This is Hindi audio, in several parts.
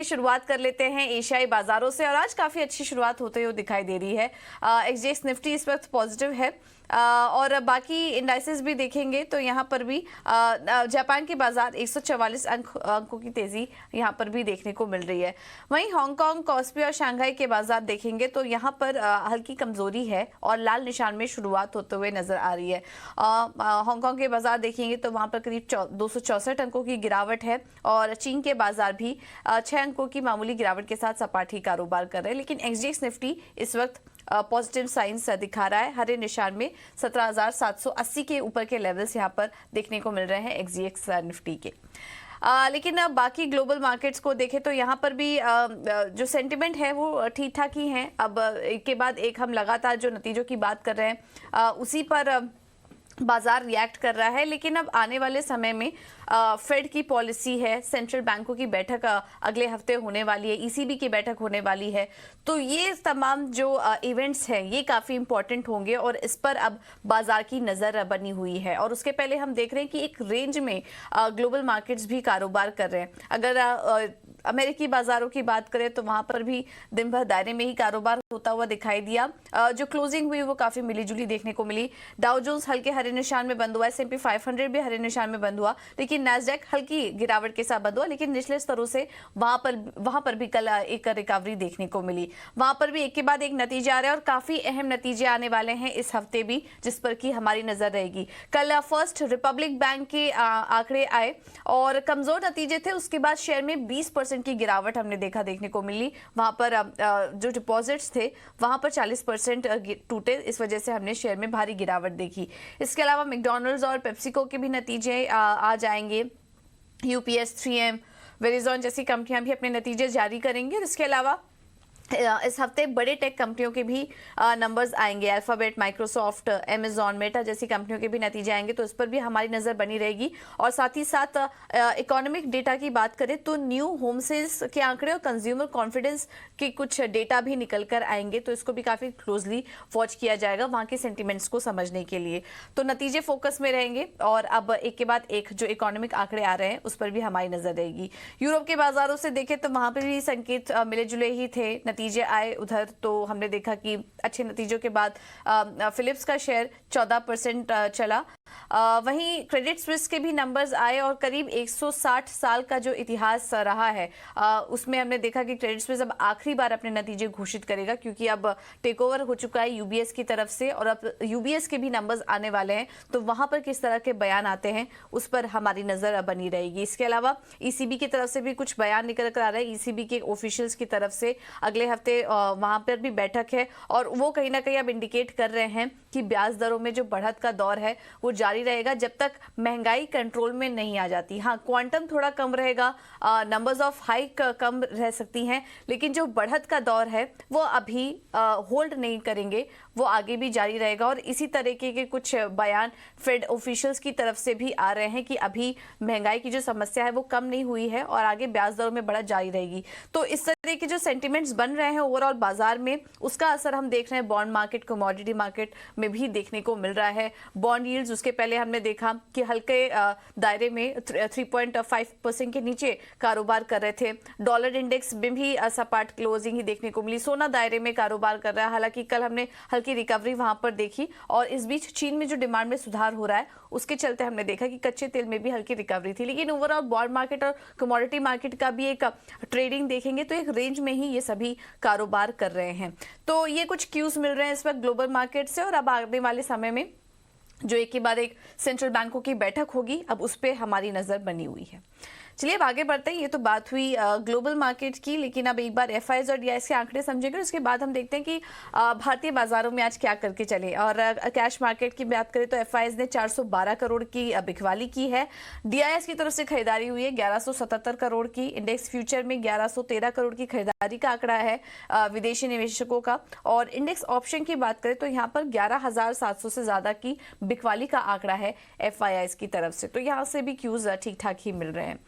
शुरुआत कर लेते हैं एशियाई बाजारों से और आज काफी अच्छी शुरुआत होते हुए दिखाई दे रही है। एक्सजेक्स निफ्टी इस वक्त पॉजिटिव है और बाकी इंडाइसेस भी देखेंगे तो यहाँ पर भी जापान के बाजार 144 अंकों की तेजी यहाँ पर भी देखने को मिल रही है। वहीं हांगकांग, कॉस्पी और शंघाई के बाजार देखेंगे तो यहाँ पर हल्की कमजोरी है और लाल निशान में शुरुआत होते हुए नजर आ रही है। हांगकांग के बाजार देखेंगे तो वहाँ पर करीब 264 अंकों की गिरावट है और चीन के बाजार भी 6 अंकों की मामूली गिरावट के साथ सपाट ही कारोबार कर रहे हैं। लेकिन एक्सजेक्स निफ्टी इस वक्त पॉजिटिव साइंस दिखा रहा है। हरे निशान में 17,780 के ऊपर के लेवल्स यहाँ पर देखने को मिल रहे हैं एक्सजेक्स निफ्टी के। लेकिन अब बाकी ग्लोबल मार्केट्स को देखें तो यहाँ पर भी जो सेंटिमेंट है वो ठीक ठाक ही है। अब एक के बाद एक हम लगातार जो नतीजों की बात कर रहे हैं उसी पर बाजार रिएक्ट कर रहा है। लेकिन अब आने वाले समय में फेड की पॉलिसी है, सेंट्रल बैंकों की बैठक अगले हफ्ते होने वाली है, ईसीबी की बैठक होने वाली है, तो ये तमाम जो इवेंट्स हैं ये काफ़ी इंपॉर्टेंट होंगे और इस पर अब बाजार की नज़र बनी हुई है। और उसके पहले हम देख रहे हैं कि एक रेंज में ग्लोबल मार्केट्स भी कारोबार कर रहे हैं। अगर अमेरिकी बाजारों की बात करें तो वहां पर भी दिन भर दायरे में ही कारोबार होता हुआ दिखाई दिया। जो क्लोजिंग हुई वो काफी मिलीजुली देखने को मिली। डाउ जोन्स हल्के हरे निशान में बंद हुआ, S&P 500 भी हरे निशान में बंद हुआ, लेकिन नैस्डैक हल्की गिरावट के साथ बंद हुआ। लेकिन निचले स्तरों से वहां पर भी कल एक रिकवरी देखने को मिली। वहां पर भी एक के बाद एक नतीजे आ रहे हैं और काफी अहम नतीजे आने वाले हैं इस हफ्ते भी, जिस पर की हमारी नजर रहेगी। कल फर्स्ट रिपब्लिक बैंक के आंकड़े आए और कमजोर नतीजे थे। उसके बाद शेयर में 20% की गिरावट हमने देखने को मिली। वहां पर जो डिपॉजिट्स थे वहां पर 40% टूटे, इस वजह से हमने शेयर में भारी गिरावट देखी। इसके अलावा मैकडॉनल्ड्स और पेप्सिको के भी नतीजे आ जाएंगे। यूपीएस, 3M, वेरिजॉन जैसी कंपनियां भी अपने नतीजे जारी करेंगे। और इसके अलावा इस हफ्ते बड़े टेक कंपनियों के भी नंबर्स आएंगे। अल्फाबेट, माइक्रोसॉफ्ट, अमेजॉन, मेटा जैसी कंपनियों के भी नतीजे आएंगे, तो इस पर भी हमारी नज़र बनी रहेगी। और साथ ही साथ इकोनॉमिक डेटा की बात करें तो न्यू होम सेल्स के आंकड़े और कंज्यूमर कॉन्फिडेंस के कुछ डेटा भी निकल कर आएंगे, तो इसको भी काफ़ी क्लोजली वॉच किया जाएगा वहाँ के सेंटिमेंट्स को समझने के लिए। तो नतीजे फोकस में रहेंगे और अब एक के बाद एक जो इकोनॉमिक आंकड़े आ रहे हैं उस पर भी हमारी नज़र रहेगी। यूरोप के बाजारों से देखें तो वहाँ पर भी संकेत मिले जुले ही थे। नतीजे आए उधर तो हमने देखा कि अच्छे नतीजों के बाद फिलिप्स का शेयर 14% चला। वहीं क्रेडिट स्विस के भी नंबर्स आए और करीब 160 साल का जो इतिहास रहा है उसमें हमने देखा कि क्रेडिट स्विस अब आखिरी बार अपने नतीजे घोषित करेगा, क्योंकि अब टेक ओवर हो चुका है यूबीएस की तरफ से और अब यूबीएस के भी नंबर्स आने वाले हैं, तो वहां पर किस तरह के बयान आते हैं उस पर हमारी नजर बनी रहेगी। इसके अलावा ईसीबी की तरफ से भी कुछ बयान निकल कर आ रहे हैं। ईसीबी के ऑफिशियल्स की तरफ से अगले हफ्ते वहां पर भी बैठक है और वो कहीं ना कहीं अब इंडिकेट कर रहे हैं कि ब्याज दरों में जो बढ़त का दौर है वो जारी रहेगा जब तक महंगाई कंट्रोल में नहीं आ जाती। हाँ, क्वांटम थोड़ा कम रहेगा, नंबर्स ऑफ हाइक कम रह सकती हैं, लेकिन जो बढ़त का दौर है वो अभी होल्ड नहीं करेंगे, वो आगे भी जारी रहेगा। और इसी तरीके के कुछ बयान फेड ऑफिशियल्स की तरफ से भी आ रहे हैं कि अभी महंगाई की जो समस्या है वो कम नहीं हुई है और आगे ब्याज दरों में बढ़त जारी रहेगी। तो इस तरह के जो सेंटिमेंट्स बन रहे हैं ओवरऑल बाजार में, उसका असर हम देख रहे हैं बॉन्ड मार्केट, कमोडिटी मार्केट में भी देखने को मिल रहा है। बॉन्ड यील्ड्स उसके पहले हमने देखा कि हल्के दायरे में 3.5% के नीचे कारोबार कर रहे थे। डॉलर इंडेक्स में भी सपाट क्लोजिंग ही देखने को मिली। सोना दायरे में कारोबार कर रहा है, हालांकि कल हमने हल्की रिकवरी वहां पर देखी। और इस बीच चीन में जो डिमांड में सुधार हो रहा है उसके चलते हमने देखा कि कच्चे तेल में भी हल्की रिकवरी थी। लेकिन ओवरऑल बॉन्ड मार्केट और कमोडिटी मार्केट का भी एक ट्रेडिंग देखेंगे तो एक रेंज में ही ये सभी कारोबार कर रहे हैं। तो ये कुछ क्यूज मिल रहे हैं इस वक्त ग्लोबल मार्केट से और अब आने वाले समय में जो एक के बाद एक सेंट्रल बैंकों की बैठक होगी, अब उस पर हमारी नजर बनी हुई है। चलिए अब आगे बढ़ते हैं। ये तो बात हुई ग्लोबल मार्केट की, लेकिन अब एक बार एफआईआईज और डीआईएस के आंकड़े समझेंगे। उसके बाद हम देखते हैं कि भारतीय बाजारों में आज क्या करके चले। और कैश मार्केट की बात करें तो एफआईआईज ने 412 करोड़ की बिकवाली की है। डीआईएस की तरफ से खरीदारी हुई है 1177 करोड़ की। इंडेक्स फ्यूचर में 1113 करोड़ की खरीदारी का आंकड़ा है विदेशी निवेशकों का। और इंडेक्स ऑप्शन की बात करें तो यहाँ पर 11,700 से ज्यादा की बिकवाली का आंकड़ा है एफआईआईज की तरफ से। तो यहाँ से भी क्यूज ठीक ठाक ही मिल रहे हैं।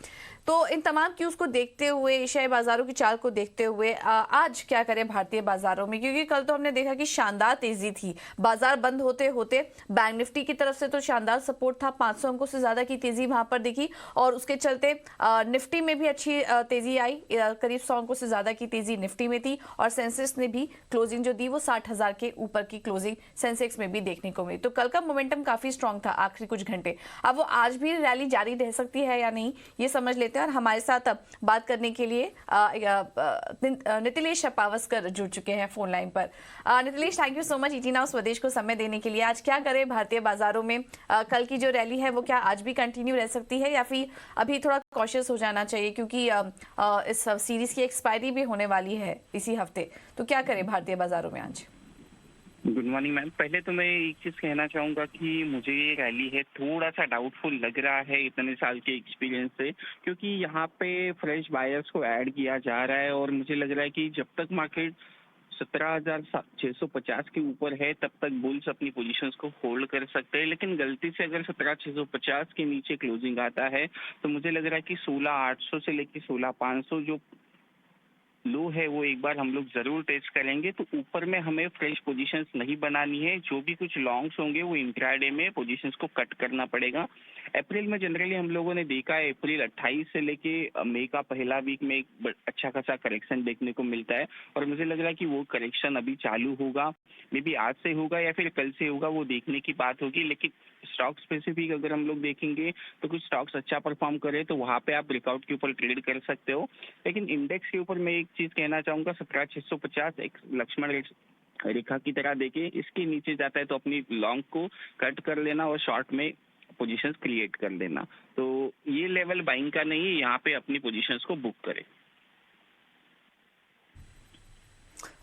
तो इन तमाम क्यूज को देखते हुए, एशियाई बाजारों की चाल को देखते हुए आज क्या करें भारतीय बाजारों में, क्योंकि कल तो हमने देखा कि शानदार तेजी थी। बाजार बंद होते होते बैंक निफ्टी की तरफ से तो शानदार सपोर्ट था, 500 अंकों से ज्यादा की तेजी वहां पर दिखी और उसके चलते निफ्टी में भी अच्छी तेजी आई, करीब 100 अंकों से ज्यादा की तेजी निफ्टी में थी और सेंसेक्स ने भी क्लोजिंग जो दी वो 60,000 के ऊपर की क्लोजिंग सेंसेक्स में भी देखने को मिली। तो कल का मोमेंटम काफी स्ट्रांग था आखिरी कुछ घंटे। अब वो आज भी रैली जारी रह सकती है या नहीं, ये समझ लेते हैं और हमारे साथ अब बात करने के लिए नितिलेश पावस्कर जुड़ चुके हैं फोन लाइन पर। Nitilesh, thank you so much ET now स्वदेश को समय देने के लिए। आज क्या करें भारतीय बाजारों में, कल की जो रैली है वो क्या आज भी कंटिन्यू रह सकती है या फिर अभी थोड़ा कॉशियस हो जाना चाहिए, क्योंकि इस सीरीज की एक्सपायरी भी होने वाली है इसी हफ्ते। तो क्या करें भारतीय बाजारों में आज? Good morning ma'am. पहले तो मैं एक चीज कहना चाहूंगा कि मुझे ये रैली है थोड़ा सा डाउटफुल लग रहा है इतने साल के एक्सपीरियंस से, क्योंकि यहाँ पे फ्रेश बायर्स को ऐड किया जा रहा है और मुझे लग रहा है कि जब तक मार्केट 17,650 के ऊपर है तब तक बुल्स अपनी पोजीशंस को होल्ड कर सकते हैं। लेकिन गलती से अगर 17,650 के नीचे क्लोजिंग आता है तो मुझे लग रहा है कि 16,800 से लेकर 16,500 जो लो है वो एक बार हम लोग जरूर टेस्ट करेंगे। तो ऊपर में हमें फ्रेश पोजीशंस नहीं बनानी है, जो भी कुछ लॉन्ग्स होंगे वो इंट्राडे में पोजीशंस को कट करना पड़ेगा। अप्रैल में जनरली हम लोगों ने देखा है अप्रैल 28 से लेके मई का पहला वीक में एक अच्छा खासा करेक्शन देखने को मिलता है और मुझे लग रहा है कि वो करेक्शन अभी चालू होगा, मे बी आज से होगा या फिर कल से होगा, वो देखने की बात होगी। लेकिन स्टॉक स्पेसिफिक अगर हम लोग देखेंगे तो कुछ स्टॉक्स अच्छा परफॉर्म करे तो वहां पे आप ब्रेकआउट के ऊपर ट्रेड कर सकते हो। लेकिन इंडेक्स के ऊपर मैं एक चीज कहना चाहूंगा, 17,650 एक लक्ष्मण रेखा की तरह देखे, इसके नीचे जाता है तो अपनी लॉन्ग को कट कर लेना और शॉर्ट में पोजीशंस क्रिएट कर लेना। तो ये लेवल बाइंग का नहीं है, यहाँ पे अपनी पोजीशंस को बुक करें।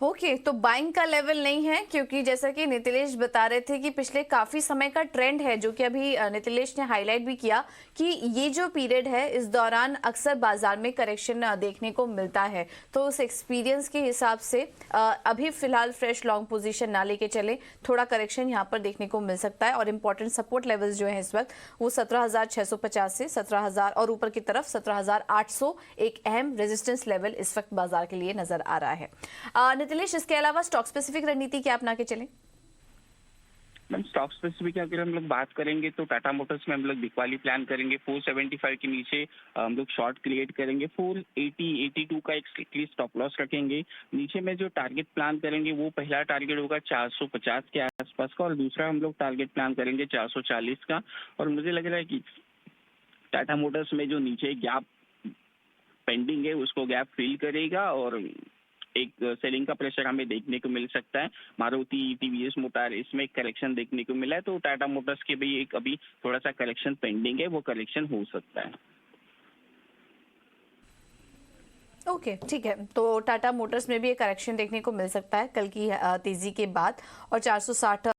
ओके, तो बाइंग का लेवल नहीं है, क्योंकि जैसा कि नितिलेश बता रहे थे कि पिछले काफी समय का ट्रेंड है, जो कि अभी नितिलेश ने हाईलाइट भी किया कि ये जो पीरियड है इस दौरान अक्सर बाजार में करेक्शन देखने को मिलता है। तो उस एक्सपीरियंस के हिसाब से अभी फिलहाल फ्रेश लॉन्ग पोजीशन ना लेके चले, थोड़ा करेक्शन यहाँ पर देखने को मिल सकता है और इंपॉर्टेंट सपोर्ट लेवल्स जो है इस वक्त वो 17,650 से 17,000 और ऊपर की तरफ 17,800 एक अहम रेजिस्टेंस लेवल इस वक्त बाजार के लिए नजर आ रहा है। नितिलेश, इसके अलावा स्टॉक स्पेसिफिक रणनीति क्या अपना के चले? मैम स्टॉक स्पेसिफिक अगर हम लोग बात करेंगे तो टाटा मोटर्स में हम लोग बिकवाली प्लान करेंगे। 475 के नीचे हम लोग शॉर्ट क्रिएट करेंगे। 480 82 का एक स्ट्रिक्टली स्टॉप लॉस रखेंगे। नीचे में जो टारगेट प्लान करेंगे वो पहला टारगेट होगा 450 के आसपास का और दूसरा हम लोग टारगेट प्लान करेंगे 440 का। और मुझे लग रहा है कि टाटा मोटर्स में जो नीचे गैप पेंडिंग है उसको गैप फिल करेगा और एक सेलिंग का प्रेशर हमें देखने को मिल सकता है। मारुति, टीवीएस मोटर इसमें एक करेक्शन देखने को मिला है, तो टाटा मोटर्स के भी एक अभी थोड़ा सा करेक्शन पेंडिंग है, वो करेक्शन हो सकता है। ओके, ठीक है, तो टाटा मोटर्स में भी एक करेक्शन देखने को मिल सकता है कल की तेजी के बाद और 460